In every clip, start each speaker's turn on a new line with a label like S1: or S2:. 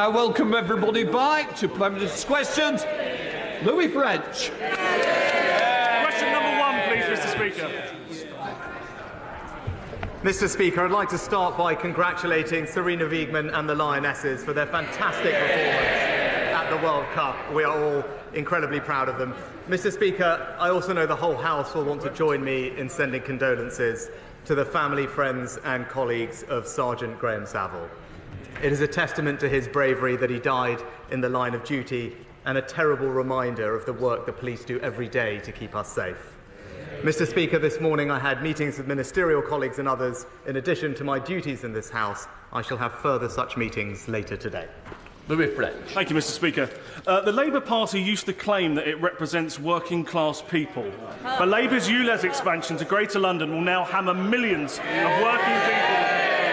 S1: I welcome everybody back to Parliamentary questions. Louis French.
S2: Question number 1, please, Mr. Speaker.
S3: Mr. Speaker, I'd like to start by congratulating Serena Wiegman and the Lionesses for their fantastic performance at the World Cup. We are all incredibly proud of them. Mr. Speaker, I also know the whole House will want to join me in sending condolences to the family, friends and colleagues of Sergeant Graham Saville. It is a testament to his bravery that he died in the line of duty and a terrible reminder of the work the police do every day to keep us safe. Mr. Speaker, this morning I had meetings with ministerial colleagues and others. In addition to my duties in this House, I shall have further such meetings later today.
S1: Louis French.
S2: Thank you, Mr. Speaker. The Labour Party used to claim that it represents working-class people. But Labour's ULEZ expansion to Greater London will now hammer millions of working people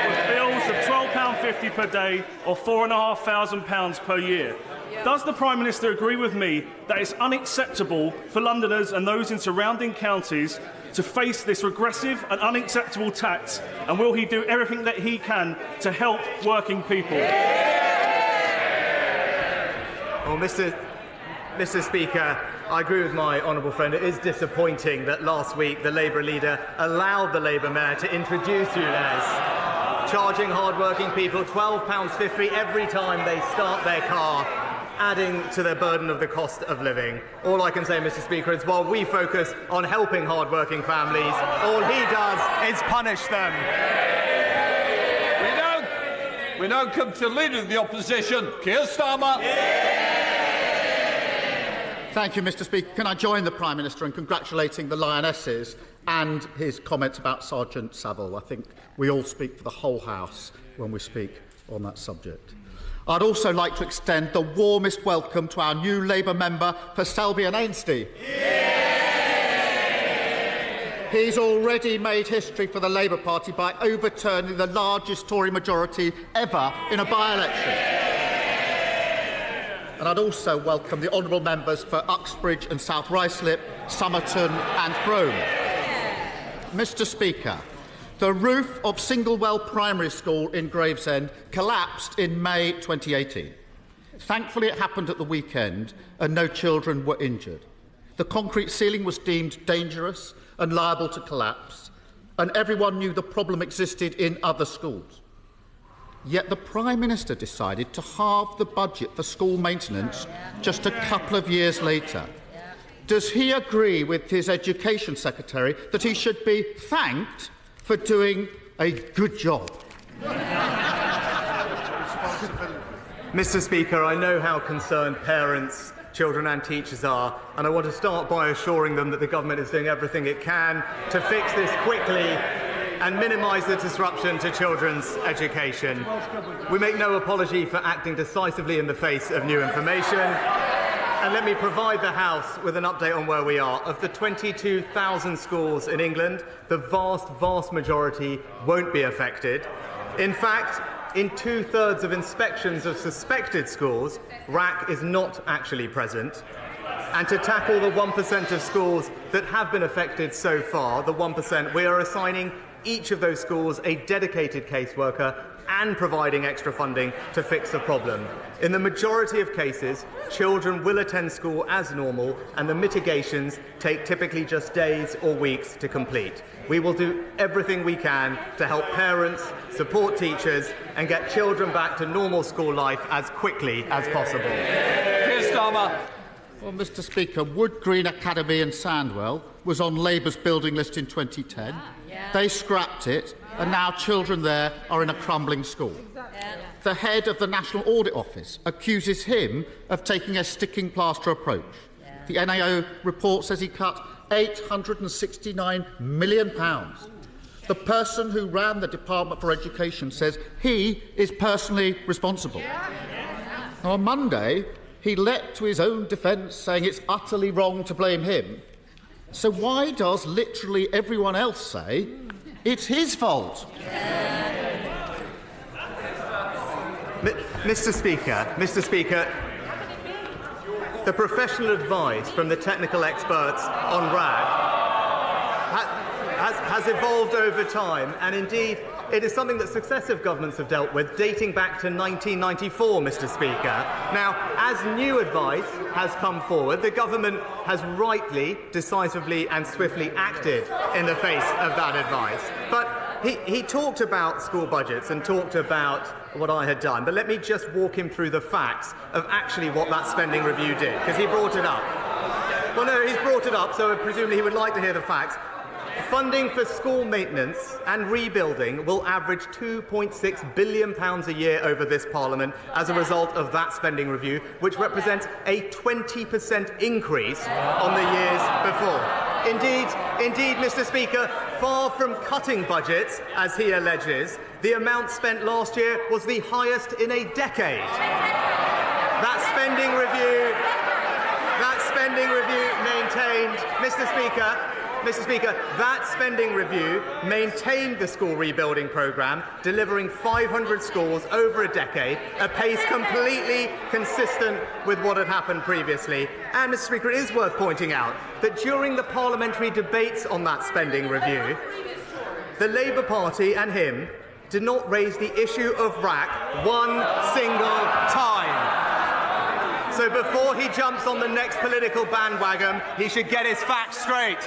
S2: with bills of £12.50 per day or £4,500 per year. Does the Prime Minister agree with me that it's unacceptable for Londoners and those in surrounding counties to face this regressive and unacceptable tax, and will he do everything that he can to help working people?
S3: Well, Mr. Speaker, I agree with my honourable friend. It is disappointing that last week the Labour leader allowed the Labour mayor to introduce ULEZ, charging hard-working people £12.50 every time they start their car, adding to the burden of the cost of living. All I can say, Mr. Speaker, is while we focus on helping hard-working families, all he does is punish them.
S1: We now come to the Leader of the Opposition, Keir Starmer.
S4: Thank you, Mr. Speaker. Can I join the Prime Minister in congratulating the Lionesses and his comments about Sergeant Saville? I think we all speak for the whole House when we speak on that subject. I'd also like to extend the warmest welcome to our new Labour member for Selby and Ainsty. He's already made history for the Labour Party by overturning the largest Tory majority ever in a by-election. And I'd also welcome the honourable members for Uxbridge and South Ruislip, Somerton and Frome. Mr. Speaker, the roof of Singlewell Primary School in Gravesend collapsed in May 2018. Thankfully, it happened at the weekend and no children were injured. The concrete ceiling was deemed dangerous and liable to collapse, and everyone knew the problem existed in other schools. Yet the Prime Minister decided to halve the budget for school maintenance just a couple of years later. Does he agree with his Education Secretary that he should be thanked for doing a good job?
S3: Mr. Speaker, I know how concerned parents, children and teachers are, and I want to start by assuring them that the government is doing everything it can to fix this quickly and minimise the disruption to children's education. We make no apology for acting decisively in the face of new information. And let me provide the House with an update on where we are. Of the 22,000 schools in England, the vast majority won't be affected. In fact, in 2/3 of inspections of suspected schools, RAC is not actually present. And to tackle the 1% of schools that have been affected so far, the 1%, we are assigning each of those schools a dedicated caseworker and providing extra funding to fix the problem. In the majority of cases, children will attend school as normal and the mitigations take typically just days or weeks to complete. We will do everything we can to help parents, support teachers and get children back to normal school life as quickly as possible.
S1: Keir Starmer.
S4: Well, Mr. Speaker, Wood Green Academy in Sandwell was on Labour's building list in 2010. They scrapped it, and now children there are in a crumbling school. The head of the National Audit Office accuses him of taking a sticking plaster approach. The NAO report says he cut £869 million. The person who ran the Department for Education says he is personally responsible. Now, on Monday, he leapt to his own defence, saying it's utterly wrong to blame him. So why does literally everyone else say it's his fault?
S3: Mr. Speaker, the professional advice from the technical experts on RAG has evolved over time, and indeed It is something that successive governments have dealt with, dating back to 1994, Mr. Speaker. Now, as new advice has come forward, the government has rightly, decisively and swiftly acted in the face of that advice. But he talked about school budgets and talked about what I had done, but let me just walk him through the facts of actually what that spending review did, because he brought it up. Well, no, he's brought it up, so presumably he would like to hear the facts. Funding for school maintenance and rebuilding will average £2.6 billion a year over this Parliament as a result of that spending review, which represents a 20% increase on the years before. Indeed, Mr. Speaker, far from cutting budgets, as he alleges, the amount spent last year was the highest in a decade. That spending review maintained, Mr. Speaker, that spending review maintained the school rebuilding programme, delivering 500 schools over a decade, a pace completely consistent with what had happened previously. And, Mr. Speaker, it is worth pointing out that during the parliamentary debates on that spending review, the Labour Party and him did not raise the issue of RAC one single time. So before he jumps on the next political bandwagon, he should get his facts straight.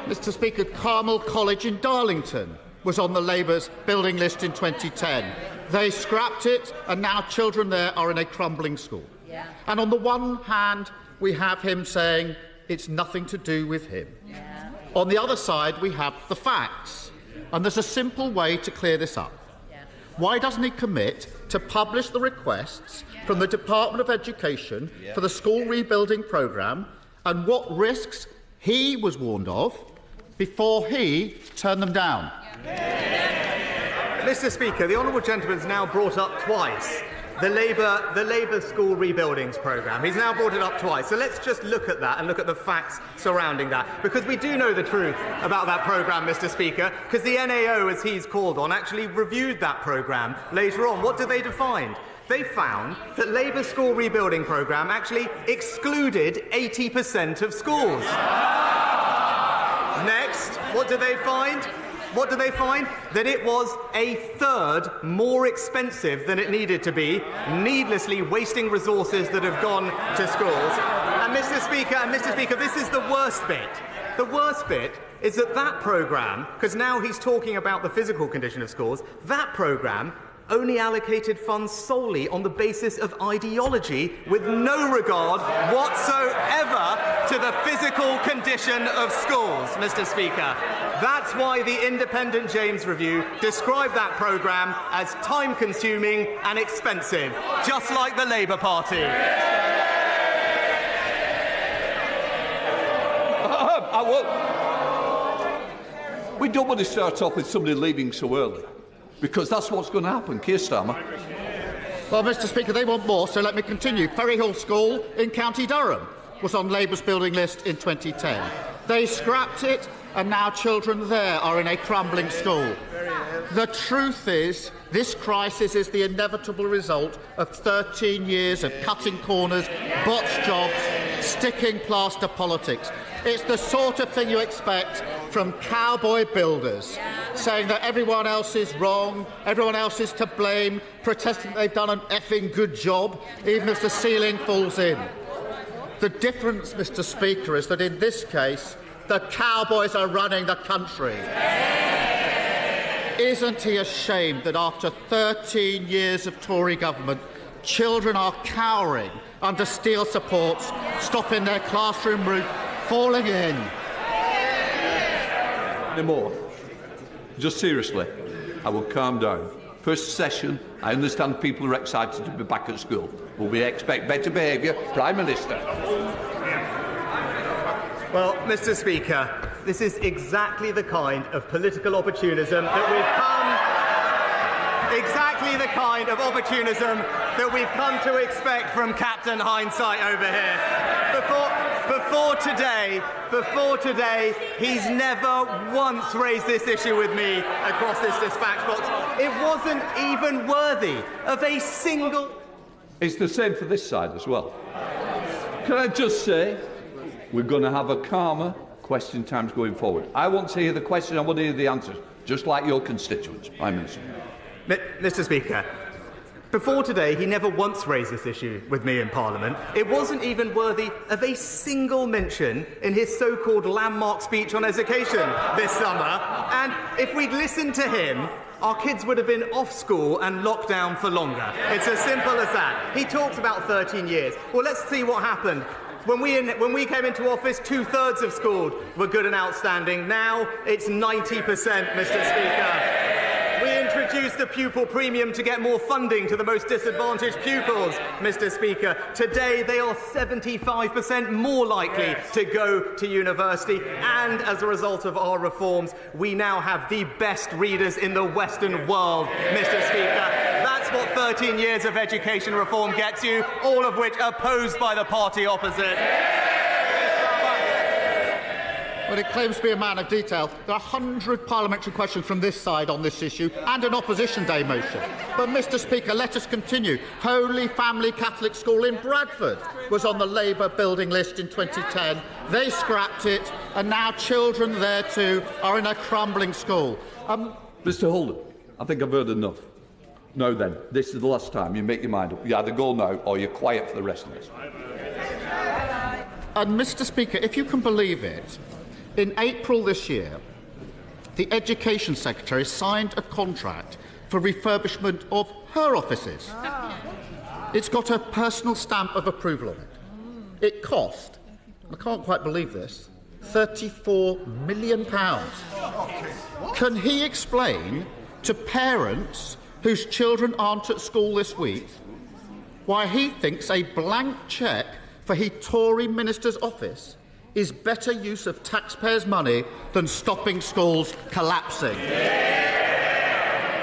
S4: Mr. Speaker, Carmel College in Darlington was on the Labour's building list in 2010. They scrapped it, and now children there are in a crumbling school. Yeah. And on the one hand, we have him saying it's nothing to do with him. Yeah. On the other side, we have the facts. And there's a simple way to clear this up. Why doesn't he commit to publish the requests from the Department of Education for the school rebuilding programme and what risks he was warned of before he turned them down?
S3: Mr. Speaker, the honourable gentleman has now brought up twice the Labour school rebuildings programme. He's now brought it up twice. So let's just look at that and look at the facts surrounding that, because we do know the truth about that programme, Mr. Speaker, because the NAO, as he's called on, actually reviewed that programme later on. What did they find? They found that Labour's school rebuilding programme actually excluded 80% of schools. Next, what did they find? That it was a third more expensive than it needed to be, needlessly wasting resources that have gone to schools. And Mr. Speaker, this is the worst bit. The worst bit is that programme, because now he's talking about the physical condition of schools, that programme only allocated funds solely on the basis of ideology, with no regard whatsoever to the physical condition of schools, Mr. Speaker. That's why the independent James Review described that programme as time-consuming and expensive, just like the Labour Party.
S1: We don't want to start off with somebody leaving so early, because that's what's going to happen. Keir Starmer.
S4: Well, Mr. Speaker, they want more, so let me continue. Ferryhill School in County Durham was on Labour's building list in 2010. They scrapped it, and now children there are in a crumbling school. The truth is, this crisis is the inevitable result of 13 years of cutting corners, botched jobs, sticking plaster politics. It's the sort of thing you expect from cowboy builders, saying that everyone else is wrong, everyone else is to blame, protesting they've done an effing good job, even if the ceiling falls in. The difference, Mr. Speaker, is that in this case, the cowboys are running the country. Isn't he ashamed that after 13 years of Tory government, children are cowering under steel supports, stopping their classroom roof falling in?
S1: No more. Just seriously, I will calm down. First session, I understand people are excited to be back at school, but we expect better behaviour. Prime Minister.
S3: Well, Mr. Speaker, this is exactly the kind of political opportunism that we've come to expect from Captain Hindsight over here. Before today, he's never once raised this issue with me across this dispatch box. It wasn't even worthy of a single...
S1: It's the same for this side as well. Can I just say, we're going to have a calmer, question times going forward. I want to hear the question, I want to hear the answers, just like your constituents. Prime Minister.
S3: Mr. Speaker, before today, he never once raised this issue with me in Parliament. It wasn't even worthy of a single mention in his so-called landmark speech on education this summer. And if we'd listened to him, our kids would have been off school and locked down for longer. It's as simple as that. He talks about 13 years. Well, let's see what happened. When we came into office, 2/3 of schools were good and outstanding. Now it's 90%, Mr. Speaker. We introduced the pupil premium to get more funding to the most disadvantaged pupils, Mr. Speaker. Today, they are 75% more likely to go to university. And as a result of our reforms, we now have the best readers in the Western world, Mr. Speaker. That's what 13 years of education reform gets you, all of which opposed by the party opposite.
S4: Well, it claims to be a man of detail. There are 100 parliamentary questions from this side on this issue and an opposition day motion. But, Mr. Speaker, let us continue. Holy Family Catholic School in Bradford was on the Labour building list in 2010. They scrapped it, and now children there too are in a crumbling school.
S1: Mr. Holden, I think I've heard enough. No, then, this is the last time you make your mind up. You either go now or you're quiet for the rest of us.
S4: And, Mr. Speaker, if you can believe it, in April this year, the Education Secretary signed a contract for refurbishment of her offices. It's got her personal stamp of approval on it. It cost, I can't quite believe this, £34 million. Can he explain to parents whose children aren't at school this week why he thinks a blank cheque for his Tory minister's office is better use of taxpayers' money than stopping schools collapsing?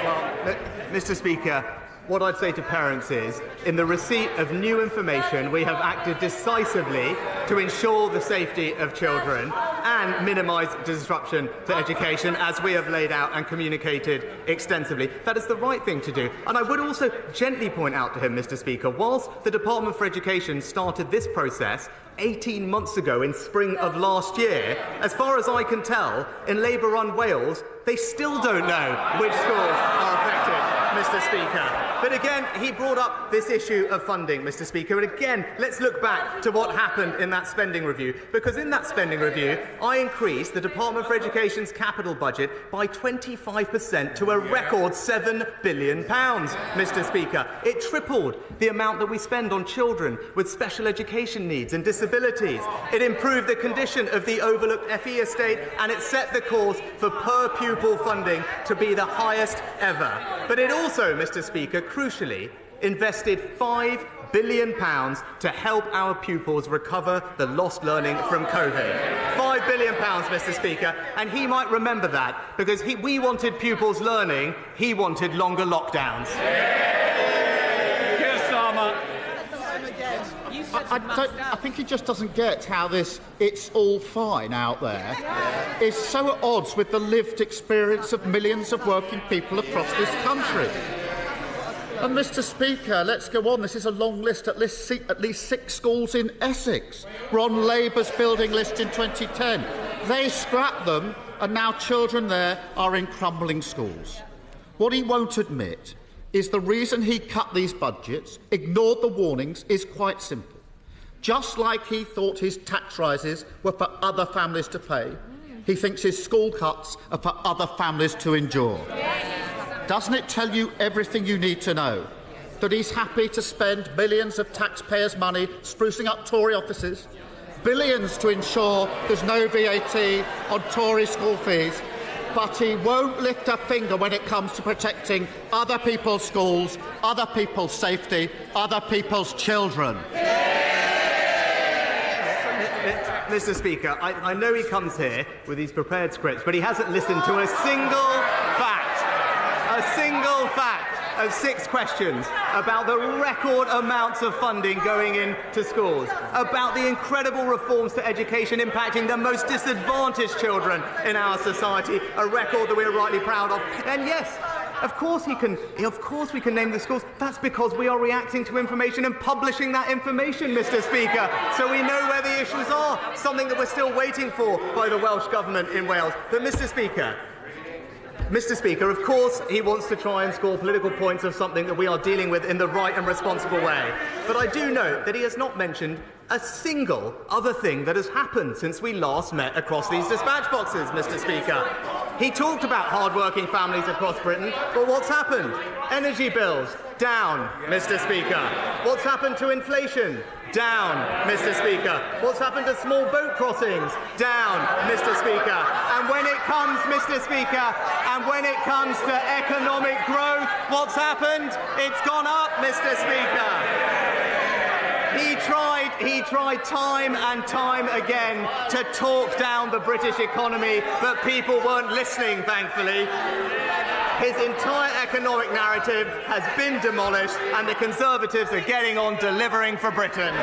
S3: Well, Mr. Speaker, what I'd say to parents is, in the receipt of new information, we have acted decisively to ensure the safety of children and minimise disruption to education, as we have laid out and communicated extensively. That is the right thing to do. And I would also gently point out to him, Mr. Speaker, whilst the Department for Education started this process 18 months ago in spring of last year, as far as I can tell, in Labour-run Wales, they still don't know which schools are affected, Mr. Speaker. But again, he brought up this issue of funding, Mr. Speaker. And again, let's look back to what happened in that spending review. Because in that spending review, I increased the Department for Education's capital budget by 25% to a record £7 billion, Mr. Speaker. It tripled the amount that we spend on children with special education needs and disabilities. It improved the condition of the overlooked FE estate, and it set the course for per-pupil funding to be the highest ever. But it also, Mr. Speaker, crucially, invested £5 billion to help our pupils recover the lost learning from COVID. £5 billion, Mr. Speaker, and he might remember that, because we wanted pupils learning, he wanted longer lockdowns.
S1: Keir Starmer.
S4: I think he just doesn't get how this "it's all fine" out there is so at odds with the lived experience of millions of working people across this country. And, Mr. Speaker, let's go on. This is a long list. At least 6 schools in Essex were on Labour's building list in 2010. They scrapped them, and now children there are in crumbling schools. What he won't admit is the reason he cut these budgets, ignored the warnings, is quite simple. Just like he thought his tax rises were for other families to pay, he thinks his school cuts are for other families to endure. Doesn't it tell you everything you need to know? That he's happy to spend millions of taxpayers' money sprucing up Tory offices, billions to ensure there's no VAT on Tory school fees, but he won't lift a finger when it comes to protecting other people's schools, other people's safety, other people's children.
S3: Mr. Speaker, I know he comes here with these prepared scripts, but he hasn't listened to a single fact of 6 questions about the record amounts of funding going into schools, about the incredible reforms to education impacting the most disadvantaged children in our society, a record that we're rightly proud of. And yes, Of course we can name the schools. That's because we are reacting to information and publishing that information, Mr. Speaker, so we know where the issues are, something that we're still waiting for by the Welsh Government in Wales. But, Mr. Speaker, of course he wants to try and score political points of something that we are dealing with in the right and responsible way. But I do note that he has not mentioned a single other thing that has happened since we last met across these dispatch boxes, Mr. Speaker. He talked about hard-working families across Britain, but what's happened? Energy bills, down, Mr. Speaker. What's happened to inflation? Down, Mr. Speaker. What's happened to small boat crossings? Down, Mr. Speaker. And when it comes, Mr. Speaker, to economic growth, what's happened? It's gone up, Mr. Speaker. He tried time and time again to talk down the British economy, but people weren't listening, thankfully. His entire economic narrative has been demolished, and the Conservatives are getting on delivering for Britain.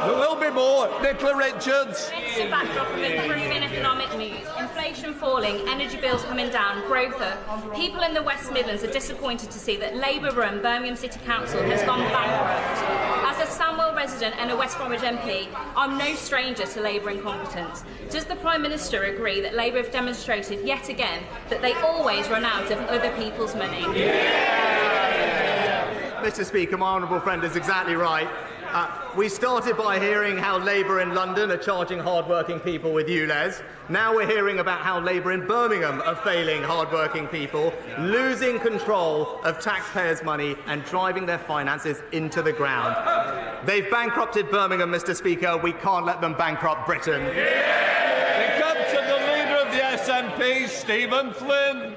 S1: There will be more. Nicola Richards.
S5: Against the backdrop of improving economic news, inflation falling, energy bills coming down, growth up, people in the West Midlands are disappointed to see that Labour-run Birmingham City Council has gone bankrupt. As a Sandwell resident and a West Bromwich MP, I'm no stranger to Labour incompetence. Does the Prime Minister agree that Labour have demonstrated yet again that they always run out of other people's money?
S3: Mr. Speaker, my honourable friend is exactly right. We started by hearing how Labour in London are charging hard-working people with ULEZ. Now we're hearing about how Labour in Birmingham are failing hard-working people, losing control of taxpayers' money and driving their finances into the ground. They've bankrupted Birmingham, Mr. Speaker. We can't let them bankrupt Britain.
S1: We come to the leader of the SNP, Stephen Flynn.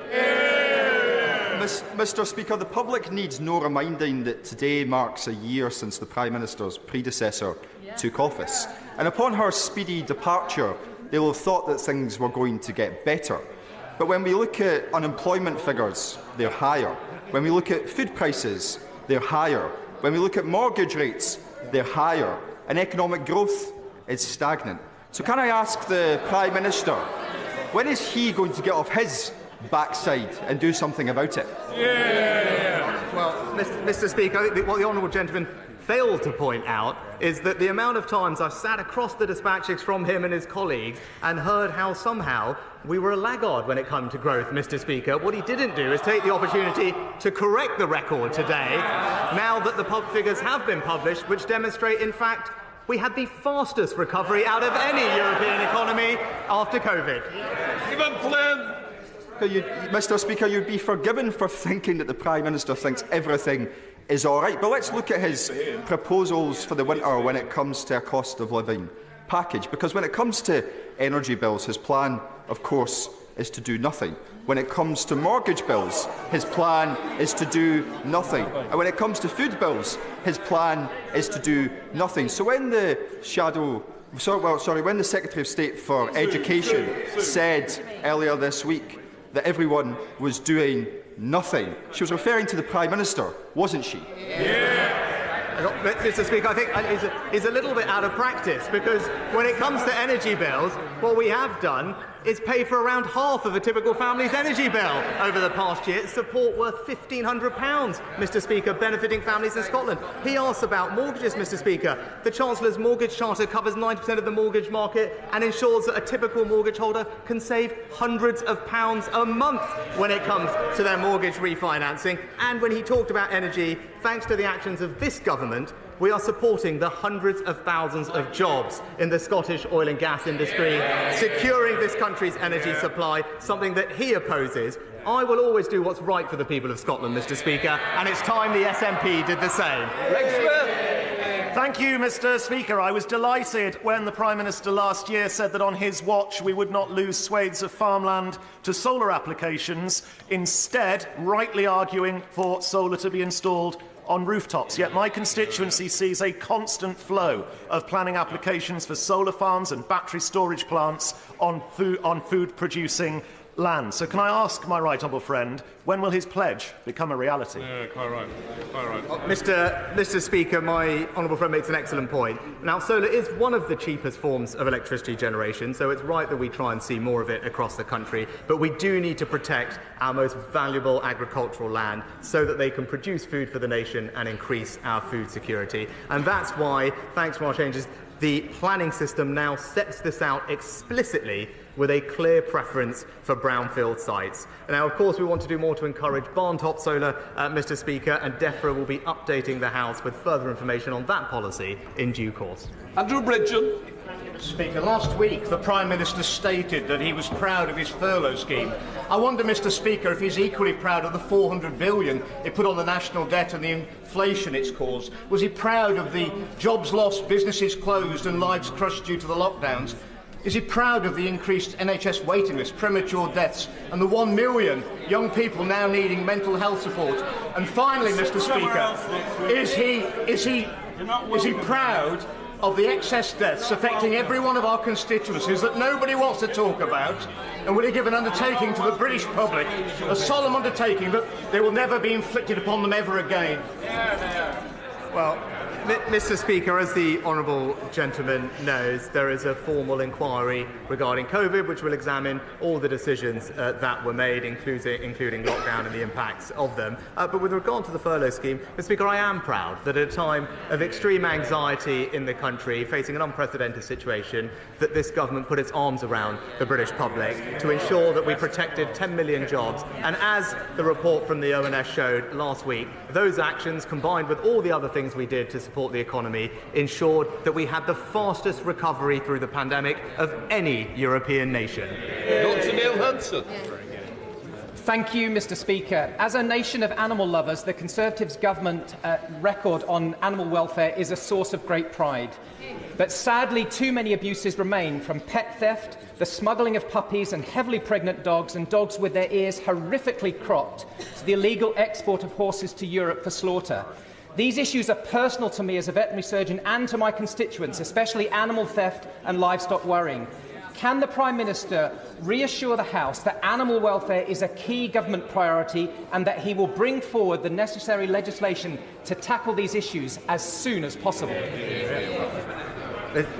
S6: Mr. Speaker, the public needs no reminding that today marks a year since the Prime Minister's predecessor took office. And upon her speedy departure, they will have thought that things were going to get better. But when we look at unemployment figures, they're higher. When we look at food prices, they're higher. When we look at mortgage rates, they're higher. And economic growth is stagnant. So can I ask the Prime Minister, when is he going to get off his backside and do something about it?
S3: Well, Mr. Speaker, I think what the honourable gentleman failed to point out is that the amount of times I've sat across the dispatches from him and his colleagues and heard how somehow we were a laggard when it comes to growth, Mr. Speaker. What he didn't do is take the opportunity to correct the record today, now that the figures have been published, which demonstrate, in fact, we had the fastest recovery out of any European economy after COVID.
S1: Stephen Flynn.
S6: Mr. Speaker, you'd be forgiven for thinking that the Prime Minister thinks everything is all right. But let's look at his proposals for the winter when it comes to a cost of living package. Because when it comes to energy bills, his plan, of course, is to do nothing. When it comes to mortgage bills, his plan is to do nothing. And when it comes to food bills, his plan is to do nothing. So when the when the Secretary of State for Education said earlier this week that everyone was doing nothing, she was referring to the Prime Minister, wasn't she?
S3: Mr. Speaker, I think is a little bit out of practice, because when it comes to energy bills, what we have done is pay for around half of a typical family's energy bill over the past year. Support worth £1,500, Mr. Speaker, benefiting families in Scotland. He asks about mortgages, Mr. Speaker. The Chancellor's Mortgage Charter covers 90% of the mortgage market and ensures that a typical mortgage holder can save hundreds of pounds a month when it comes to their mortgage refinancing. And when he talked about energy, thanks to the actions of this government, we are supporting the hundreds of thousands of jobs in the Scottish oil and gas industry, securing this country's energy supply, something that he opposes. I will always do what's right for the people of Scotland, Mr. Speaker, and it's time the SNP did the same.
S7: Thank you, Mr. Speaker. I was delighted when the Prime Minister last year said that on his watch we would not lose swathes of farmland to solar applications, instead rightly arguing for solar to be installed on rooftops. Yet my constituency sees a constant flow of planning applications for solar farms and battery storage plants on food-producing land. So can I ask my right honourable friend, when will his pledge become a reality?
S8: Yeah, quite right. Quite right.
S3: Mr. Speaker, my honourable friend makes an excellent point. Now, solar is one of the cheapest forms of electricity generation, so it's right that we try and see more of it across the country. But we do need to protect our most valuable agricultural land so that they can produce food for the nation and increase our food security. And that's why, thanks to our changes, the planning system now sets this out explicitly with a clear preference for brownfield sites. Now, of course, we want to do more to encourage barn-top solar, Mr. Speaker, and DEFRA will be updating the House with further information on that policy in due course.
S1: Andrew Bridgen.
S9: Mr. Speaker, last week the Prime Minister stated that he was proud of his furlough scheme. I wonder, Mr. Speaker, if he's equally proud of the $400 billion it put on the national debt and the inflation it's caused. Was he proud of the jobs lost, businesses closed and lives crushed due to the lockdowns? Is he proud of the increased NHS waiting list, premature deaths and the 1 million young people now needing mental health support? And finally, Mr. Speaker, is he proud of the excess deaths affecting every one of our constituencies that nobody wants to talk about? And will he give an undertaking to the British public, a solemn undertaking that they will never be inflicted upon them ever again?
S3: Well, Mr. Speaker, as the honourable gentleman knows, there is a formal inquiry regarding COVID which will examine all the decisions that were made, including lockdown and the impacts of them. But with regard to the furlough scheme, Mr. Speaker, I am proud that at a time of extreme anxiety in the country, facing an unprecedented situation, that this government put its arms around the British public to ensure that we protected 10 million jobs. And as the report from the ONS showed last week, those actions, combined with all the other things we did to support the economy, ensured that we had the fastest recovery through the pandemic of any European nation.
S1: Dr. Neil Hudson.
S10: Thank you, Mr. Speaker. As a nation of animal lovers, the Conservatives' government record on animal welfare is a source of great pride. But sadly, too many abuses remain, from pet theft, the smuggling of puppies and heavily pregnant dogs and dogs with their ears horrifically cropped, to the illegal export of horses to Europe for slaughter. These issues are personal to me as a veterinary surgeon and to my constituents, especially animal theft and livestock worrying. Can the Prime Minister reassure the House that animal welfare is a key government priority and that he will bring forward the necessary legislation to tackle these issues as soon as possible?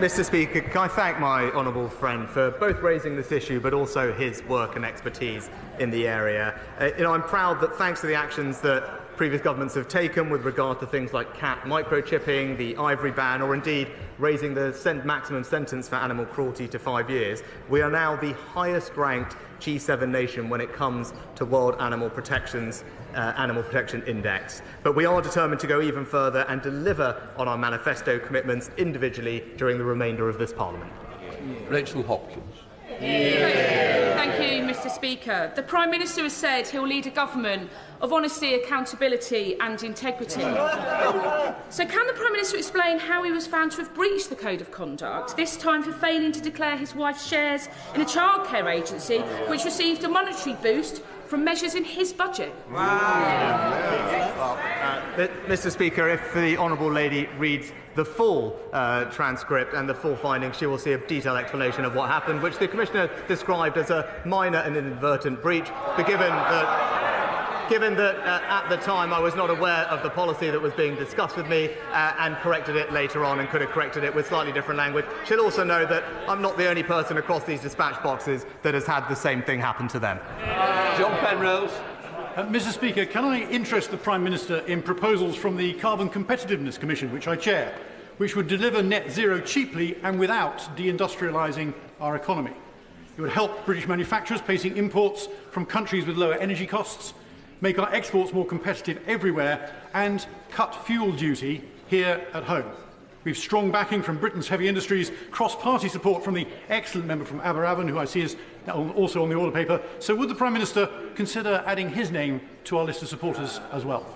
S3: Mr. Speaker, can I thank my honourable friend for both raising this issue but also his work and expertise in the area. I'm proud that thanks to the actions that previous governments have taken with regard to things like cat microchipping, the ivory ban, or indeed raising the maximum sentence for animal cruelty to 5 years, we are now the highest-ranked G7 nation when it comes to World Animal Protection Index. But we are determined to go even further and deliver on our manifesto commitments individually during the remainder of this Parliament.
S1: Rachel Hopkins.
S5: Thank you, Mr. Speaker. The Prime Minister has said he'll lead a government of honesty, accountability and integrity. So can the Prime Minister explain how he was found to have breached the Code of Conduct, this time for failing to declare his wife's shares in a childcare agency which received a monetary boost from measures in his budget?
S3: Mr. Speaker, if the honourable lady reads the full transcript and the full findings, she will see a detailed explanation of what happened, which the Commissioner described as a minor and inadvertent breach. But given that at the time I was not aware of the policy that was being discussed with me and corrected it later on and could have corrected it with slightly different language, she'll also know that I'm not the only person across these dispatch boxes that has had the same thing happen to them.
S1: John Penrose.
S8: Mr. Speaker, can I interest the Prime Minister in proposals from the Carbon Competitiveness Commission, which I chair, which would deliver net zero cheaply and without deindustrialising our economy? It would help British manufacturers facing imports from countries with lower energy costs, make our exports more competitive everywhere and cut fuel duty here at home. We have strong backing from Britain's heavy industries, cross-party support from the excellent member from Aberavon, who I see is also on the order paper. So would the Prime Minister consider adding his name to our list of supporters as well?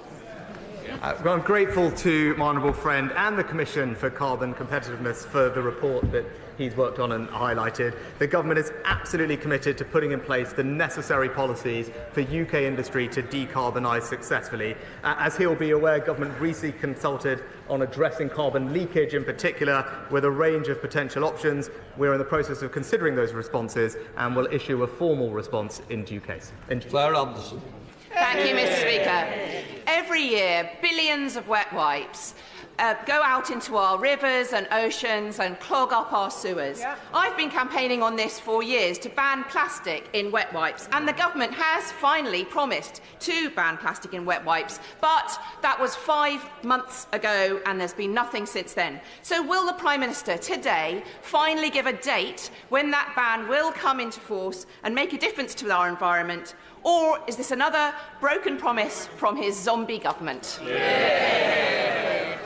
S3: Well, I'm grateful to my honourable friend and the Commission for Carbon Competitiveness for the report that he's worked on and highlighted. The government is absolutely committed to putting in place the necessary policies for UK industry to decarbonise successfully. As he'll be aware, government recently consulted on addressing carbon leakage in particular with a range of potential options. We're in the process of considering those responses and will issue a formal response in due case.
S1: Claire Anderson.
S11: Thank you, Mr. Speaker. Every year, billions of wet wipes go out into our rivers and oceans and clog up our sewers. Yeah. I've been campaigning on this for years to ban plastic in wet wipes, and the government has finally promised to ban plastic in wet wipes, but that was 5 months ago and there's been nothing since then. So will the Prime Minister today finally give a date when that ban will come into force and make a difference to our environment, or is this another broken promise from his zombie government?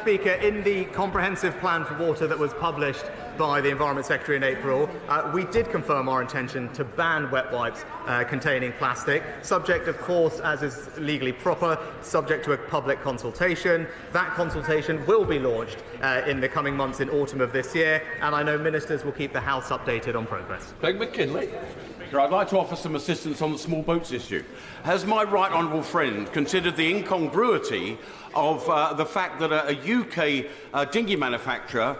S3: Speaker, in the comprehensive plan for water that was published by the Environment Secretary in April, we did confirm our intention to ban wet wipes containing plastic, subject, of course, as is legally proper, subject to a public consultation. That consultation will be launched in the coming months in autumn of this year, and I know ministers will keep the House updated on progress.
S1: Craig McKinley.
S12: I'd like to offer some assistance on the small boats issue. Has my right honourable friend considered the incongruity of the fact that a UK dinghy manufacturer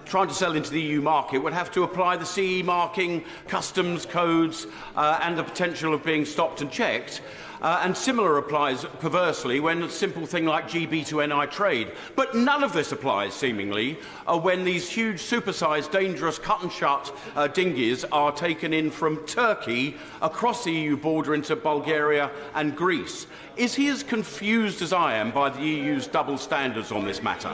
S12: trying to sell into the EU market would have to apply the CE marking, customs codes and the potential of being stopped and checked? And similar applies, perversely, when a simple thing like GB to NI trade. But none of this applies, seemingly, when these huge, supersized, dangerous, cut-and-shut dinghies are taken in from Turkey across the EU border into Bulgaria and Greece. Is he as confused as I am by the EU's double standards on this matter?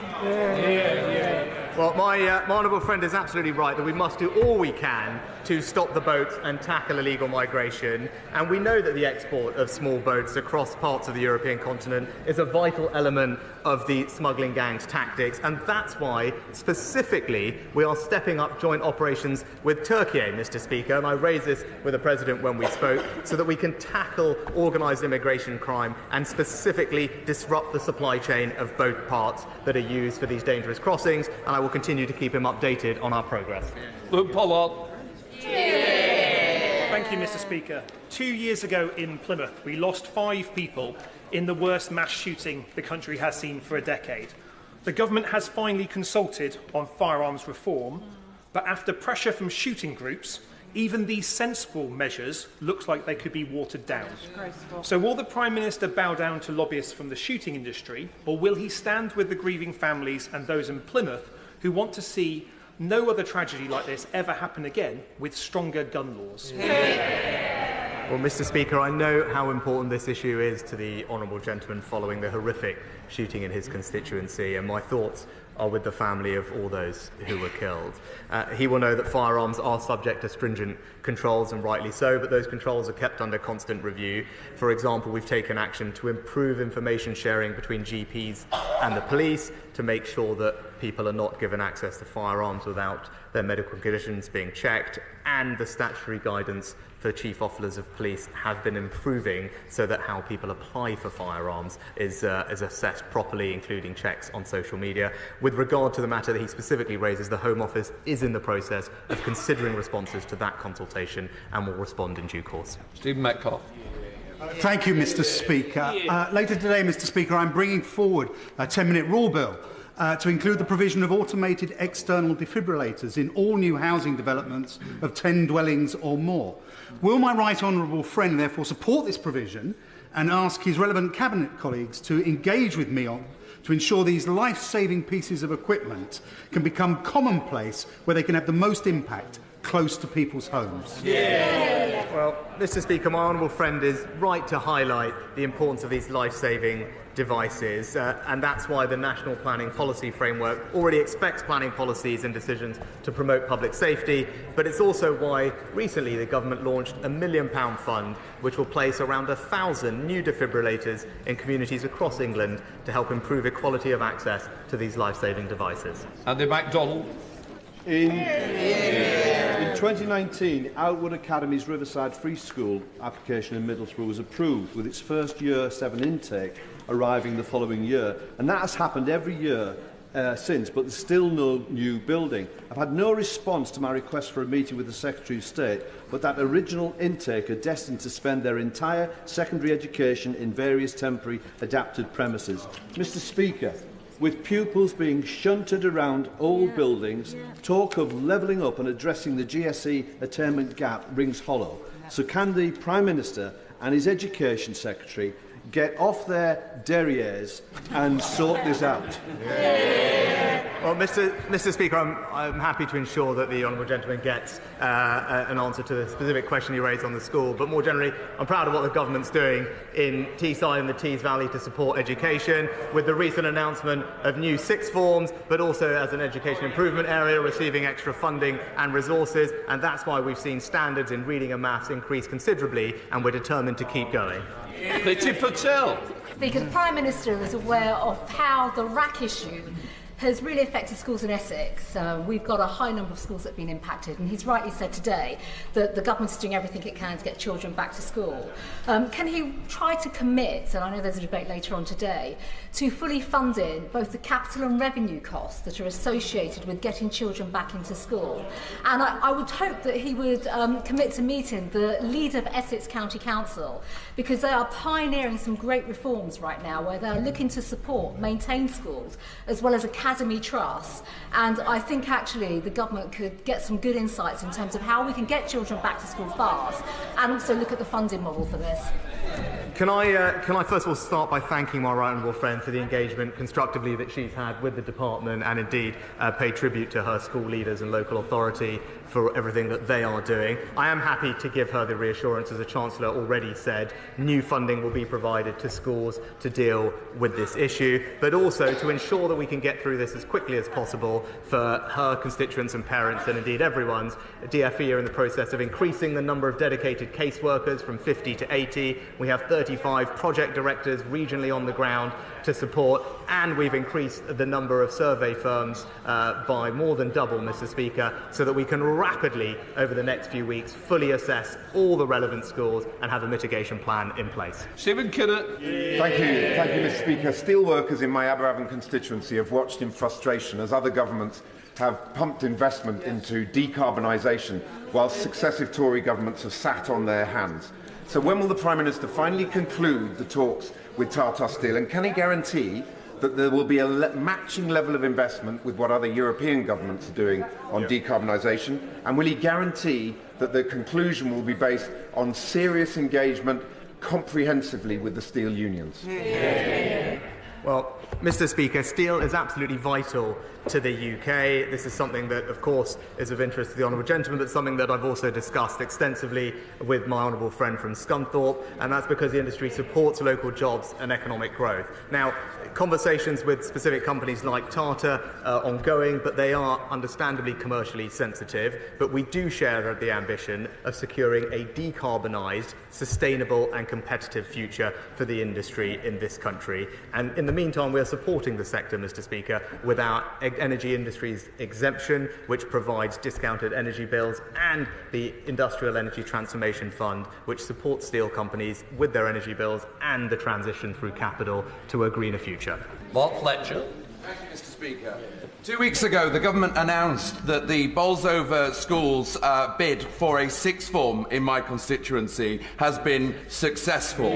S3: Well, my honourable friend is absolutely right that we must do all we can to stop the boats and tackle illegal migration. And we know that the export of small boats across parts of the European continent is a vital element of the smuggling gang's tactics. And that's why, specifically, we are stepping up joint operations with Turkey, Mr. Speaker. And I raised this with the President when we spoke, so that we can tackle organised immigration crime and specifically disrupt the supply chain of boat parts that are used for these dangerous crossings. And I will continue to keep him updated on our progress.
S1: Luke Pollard.
S2: Thank you, Mr. Speaker. 2 years ago in Plymouth, we lost 5 people in the worst mass shooting the country has seen for a decade. The government has finally consulted on firearms reform, but after pressure from shooting groups, even these sensible measures looks like they could be watered down. So will the Prime Minister bow down to lobbyists from the shooting industry, or will he stand with the grieving families and those in Plymouth who want to see no other tragedy like this ever happen again with stronger gun laws?
S3: Well, Mr. Speaker, I know how important this issue is to the honourable gentleman following the horrific shooting in his constituency, and my thoughts are with the family of all those who were killed. He will know that firearms are subject to stringent controls, and rightly so, but those controls are kept under constant review. For example, we've taken action to improve information sharing between GPs and the police to make sure that people are not given access to firearms without their medical conditions being checked, and the statutory guidance for chief officers of police have been improving so that how people apply for firearms is assessed properly, including checks on social media. With regard to the matter that he specifically raises, the Home Office is in the process of considering responses to that consultation and will respond in due course.
S1: Stephen Metcalfe.
S13: Thank you, Mr. Speaker. Later today, Mr. Speaker, I'm bringing forward a 10-minute rule bill to include the provision of automated external defibrillators in all new housing developments of 10 dwellings or more. Will my right honourable friend therefore support this provision and ask his relevant Cabinet colleagues to engage with me on to ensure these life-saving pieces of equipment can become commonplace where they can have the most impact close to people's homes?
S3: Well, Mr. Speaker, my honourable friend is right to highlight the importance of these life-saving devices, and that's why the National Planning Policy Framework already expects planning policies and decisions to promote public safety, but it's also why recently the government launched a £1 million fund which will place around 1,000 new defibrillators in communities across England to help improve equality of access to these life-saving devices.
S1: Andy MacDonald.
S14: In 2019, Outwood Academy's Riverside Free School application in Middlesbrough was approved with its first Year 7 intake arriving the following year. And that has happened every year since, but there's still no new building. I've had no response to my request for a meeting with the Secretary of State, but that original intake are destined to spend their entire secondary education in various temporary adapted premises. Mr. Speaker, with pupils being shunted around old buildings, talk of levelling up and addressing the GCSE attainment gap rings hollow. So can the Prime Minister and his Education Secretary get off their derrieres and sort this out?
S3: Well, Mr. Speaker, I'm happy to ensure that the honourable gentleman gets an answer to the specific question he raised on the school. But more generally, I'm proud of what the government's doing in Teesside and the Tees Valley to support education, with the recent announcement of new sixth forms, but also as an education improvement area, receiving extra funding and resources. And that's why we've seen standards in reading and maths increase considerably, and we're determined to keep going.
S1: Priti Patel.
S15: Because the Prime Minister is aware of how the RAC issue has really affected schools in Essex. We've got a high number of schools that have been impacted, and he's rightly said today that the government is doing everything it can to get children back to school. Can he try to commit, and I know there's a debate later on today, to fully funding both the capital and revenue costs that are associated with getting children back into school? And I would hope that he would commit to meeting the leader of Essex County Council, because they are pioneering some great reforms right now where they're looking to support, maintain schools, as well as academy trusts. And I think actually the government could get some good insights in terms of how we can get children back to school fast, and also look at the funding model for this.
S3: Can I first of all start by thanking my right honourable friend for the engagement constructively that she's had with the department, and indeed pay tribute to her school leaders and local authority for everything that they are doing. I am happy to give her the reassurance, as the Chancellor already said, new funding will be provided to schools to deal with this issue, but also to ensure that we can get through this as quickly as possible for her constituents and parents, and indeed everyone's. DfE are in the process of increasing the number of dedicated caseworkers from 50 to 80. We have 35 project directors regionally on the ground to support, and we've increased the number of survey firms by more than double, Mr. Speaker, so that we can rapidly, over the next few weeks, fully assess all the relevant schools and have a mitigation plan in place.
S1: Stephen Kinnock.
S16: Thank you, Mr. Speaker. Steelworkers in my Aberavon constituency have watched in frustration as other governments have pumped investment into decarbonisation, whilst successive Tory governments have sat on their hands. So when will the Prime Minister finally conclude the talks with Tata Steel, and can he guarantee that there will be a matching level of investment with what other European governments are doing on decarbonisation, and will he guarantee that the conclusion will be based on serious engagement comprehensively with the steel unions?
S3: Well, Mr. Speaker, steel is absolutely vital to the UK. This is something that, of course, is of interest to the honourable gentleman, but something that I've also discussed extensively with my honourable friend from Scunthorpe, and that's because the industry supports local jobs and economic growth. Now, conversations with specific companies like Tata are ongoing, but they are understandably commercially sensitive. But we do share the ambition of securing a decarbonised, sustainable and competitive future for the industry in this country. And in the meantime, we are supporting the sector, Mr. Speaker, with our energy industries exemption, which provides discounted energy bills, and the Industrial Energy Transformation Fund, which supports steel companies with their energy bills and the transition through capital to a greener future.
S1: Mark Fletcher.
S17: Thank you, Mr. Speaker. 2 weeks ago, the government announced that the Bolsover School's bid for a sixth form in my constituency has been successful.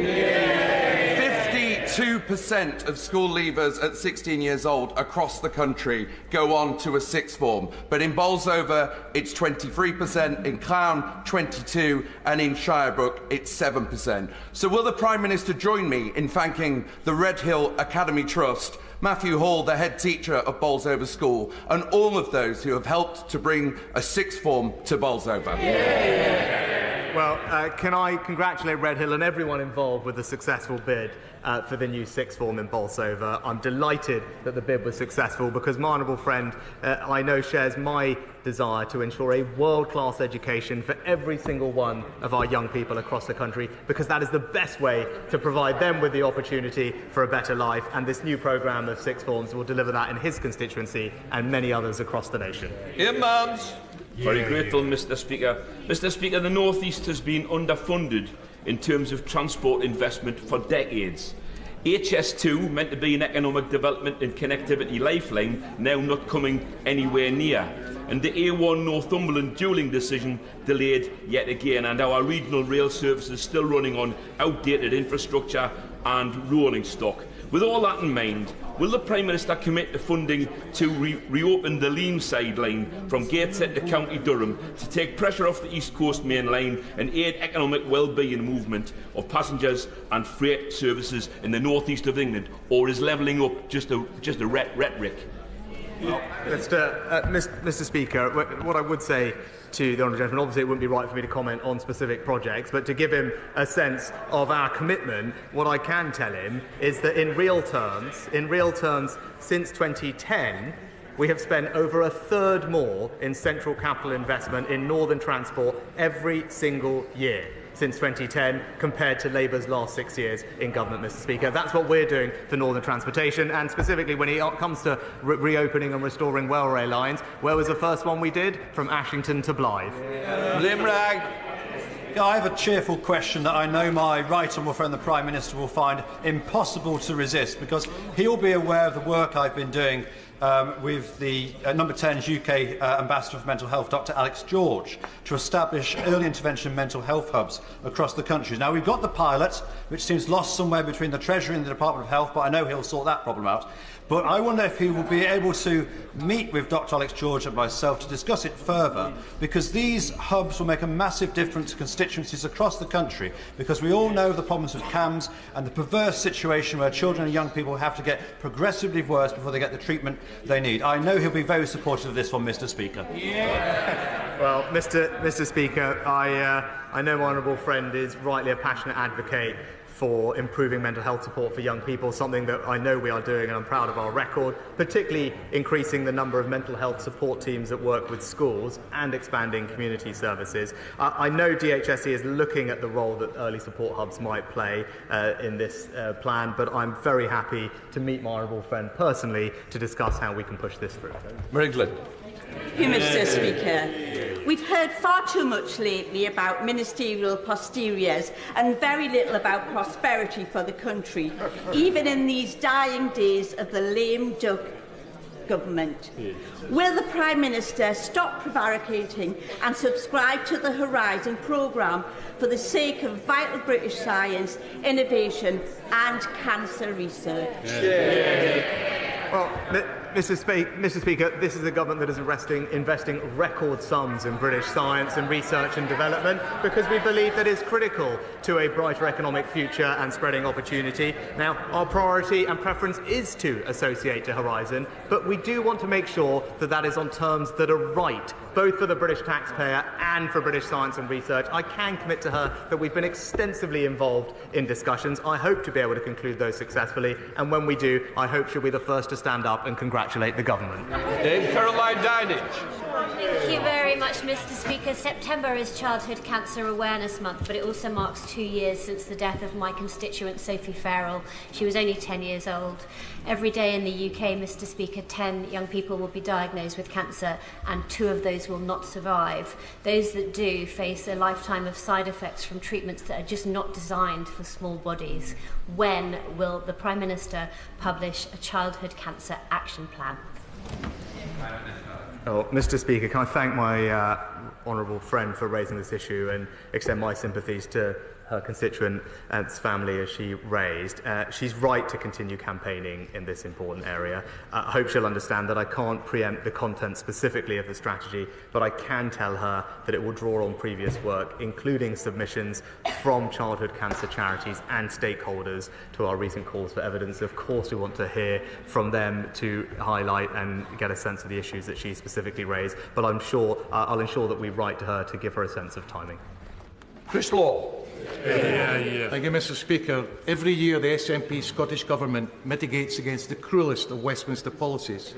S17: 52% of school leavers at 16 years old across the country go on to a sixth form, but in Bolsover it's 23%, in Clown 22%, and in Shirebrook it's 7%. So will the Prime Minister join me in thanking the Redhill Academy Trust, Matthew Hall, the head teacher of Bolsover School, and all of those who have helped to bring a sixth form to Bolsover?
S3: Well, can I congratulate Redhill and everyone involved with the successful bid for the new sixth form in Bolsover. I'm delighted that the bid was successful, because my honourable friend, I know, shares my desire to ensure a world-class education for every single one of our young people across the country, because that is the best way to provide them with the opportunity for a better life, and this new programme of sixth forms will deliver that in his constituency and many others across the nation.
S1: Ian Mans.
S18: Very grateful, Mr. Speaker. Mr. Speaker, the North East has been underfunded in terms of transport investment for decades. HS2, meant to be an economic development and connectivity lifeline, now not coming anywhere near. And the A1 Northumberland dualling decision delayed yet again, and our regional rail services still running on outdated infrastructure and rolling stock. With all that in mind, will the Prime Minister commit to funding to reopen the Leamside line from Gateshead to County Durham to take pressure off the East Coast Main Line and aid economic well-being movement of passengers and freight services in the north-east of England, or is levelling up just a rhetoric?
S3: Well, Mr. Speaker, what I would say to the honourable gentleman, obviously it wouldn't be right for me to comment on specific projects, but to give him a sense of our commitment, what I can tell him is that in real terms, since 2010, we have spent over a third more in central capital investment in northern transport every single year since 2010 compared to Labour's last 6 years in government, Mr. Speaker. That's what we're doing for northern transportation, and specifically when it comes to reopening and restoring railway lines, where was the first one we did? From Ashington to Blythe.
S19: Limrag. Yeah, I have a cheerful question that I know my right honourable friend the Prime Minister will find impossible to resist, because he will be aware of the work I've been doing with the Number 10's UK Ambassador for Mental Health, Dr Alex George, to establish early intervention mental health hubs across the country. Now, we've got the pilot, which seems lost somewhere between the Treasury and the Department of Health, but I know he'll sort that problem out. But I wonder if he will be able to meet with Dr Alex George and myself to discuss it further, because these hubs will make a massive difference to constituencies across the country, because we all know the problems with CAMS and the perverse situation where children and young people have to get progressively worse before they get the treatment they need. I know he'll be very supportive of this one, Mr. Speaker.
S3: Yeah. Well, Mr. Speaker, I know my honourable friend is rightly a passionate advocate for improving mental health support for young people, something that I know we are doing, and I'm proud of our record, particularly increasing the number of mental health support teams that work with schools and expanding community services. I know DHSE is looking at the role that early support hubs might play in this plan, but I'm very happy to meet my honourable friend personally to discuss how we can push this through.
S1: Meriglin.
S20: Thank you, Mr. Speaker. We've heard far too much lately about ministerial posteriors and very little about prosperity for the country, even in these dying days of the lame duck government. Will the Prime Minister stop prevaricating and subscribe to the Horizon programme for the sake of vital British science, innovation and cancer research?
S3: Well, Mr. Speaker, this is a government that is investing record sums in British science and research and development, because we believe that is critical to a brighter economic future and spreading opportunity. Now, our priority and preference is to associate to Horizon, but we do want to make sure that that is on terms that are right, both for the British taxpayer and for British science and research. I can commit to her that we've been extensively involved in discussions. I hope to be able to conclude those successfully, and when we do, I hope she'll be the first to stand up and congratulate the government.
S1: Caroline Dinage.
S21: Thank you very much, Mr. Speaker. September is Childhood Cancer Awareness Month, but it also marks 2 years since the death of my constituent Sophie Farrell. She was only 10 years old. Every day in the UK, Mr. Speaker, 10 young people will be diagnosed with cancer, and 2 of those will not survive. Those that do face a lifetime of side effects from treatments that are just not designed for small bodies. When will the Prime Minister publish a childhood cancer action plan?
S3: Oh, Mr. Speaker, can I thank my honourable friend for raising this issue and extend my sympathies to her constituent's family as she raised. She's right to continue campaigning in this important area. I hope she'll understand that I can't preempt the content specifically of the strategy, but I can tell her that it will draw on previous work, including submissions from childhood cancer charities and stakeholders to our recent calls for evidence. Of course, we want to hear from them to highlight and get a sense of the issues that she specifically raised, but I'll ensure that we write to her to give her a sense of timing.
S1: Chris Law.
S22: Thank you, Mr. Speaker. Every year, the SNP Scottish Government mitigates against the cruellest of Westminster policies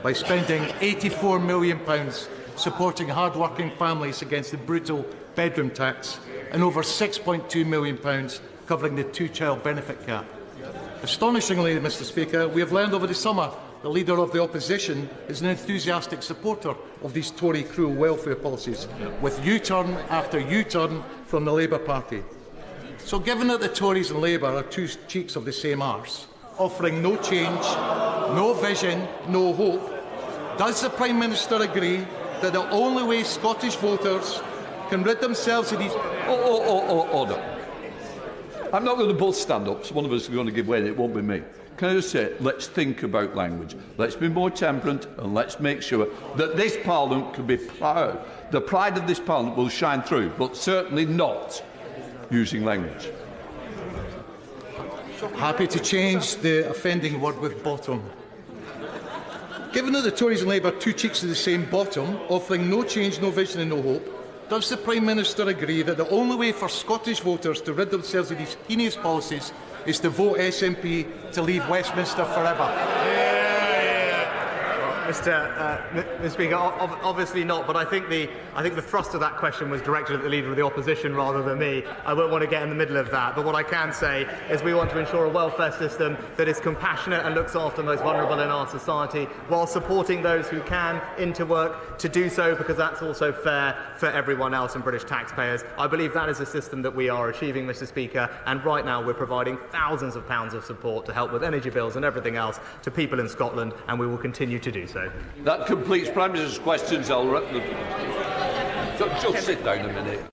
S22: by spending £84 million supporting hard-working families against the brutal bedroom tax and over £6.2 million covering the 2-child benefit cap. Astonishingly, Mr. Speaker, we have learned over the summer the Leader of the Opposition is an enthusiastic supporter of these Tory cruel welfare policies, with U-turn after U-turn from the Labour Party. So given that the Tories and Labour are two cheeks of the same arse, offering no change, no vision, no hope, does the Prime Minister agree that the only way Scottish voters can rid themselves of these...
S1: Order. I'm not going to both stand up, so one of us is going to give way and it won't be me. Can I just say, let's think about language. Let's be more temperate and let's make sure that this Parliament can be proud. The pride of this Parliament will shine through, but certainly not using language.
S22: Happy to change the offending word with bottom. Given that the Tories and Labour are two cheeks of the same bottom, offering no change, no vision and no hope, does the Prime Minister agree that the only way for Scottish voters to rid themselves of these heinous policies is to vote SNP to leave Westminster forever?
S3: Mr. Speaker, obviously not, but I think the thrust of that question was directed at the Leader of the Opposition rather than me. I won't want to get in the middle of that, but what I can say is we want to ensure a welfare system that is compassionate and looks after the most vulnerable in our society, while supporting those who can into work to do so, because that's also fair for everyone else and British taxpayers. I believe that is a system that we are achieving, Mr. Speaker, and right now we're providing thousands of pounds of support to help with energy bills and everything else to people in Scotland, and we will continue to do so.
S1: That completes Prime Minister's questions. I'll just sit down a minute.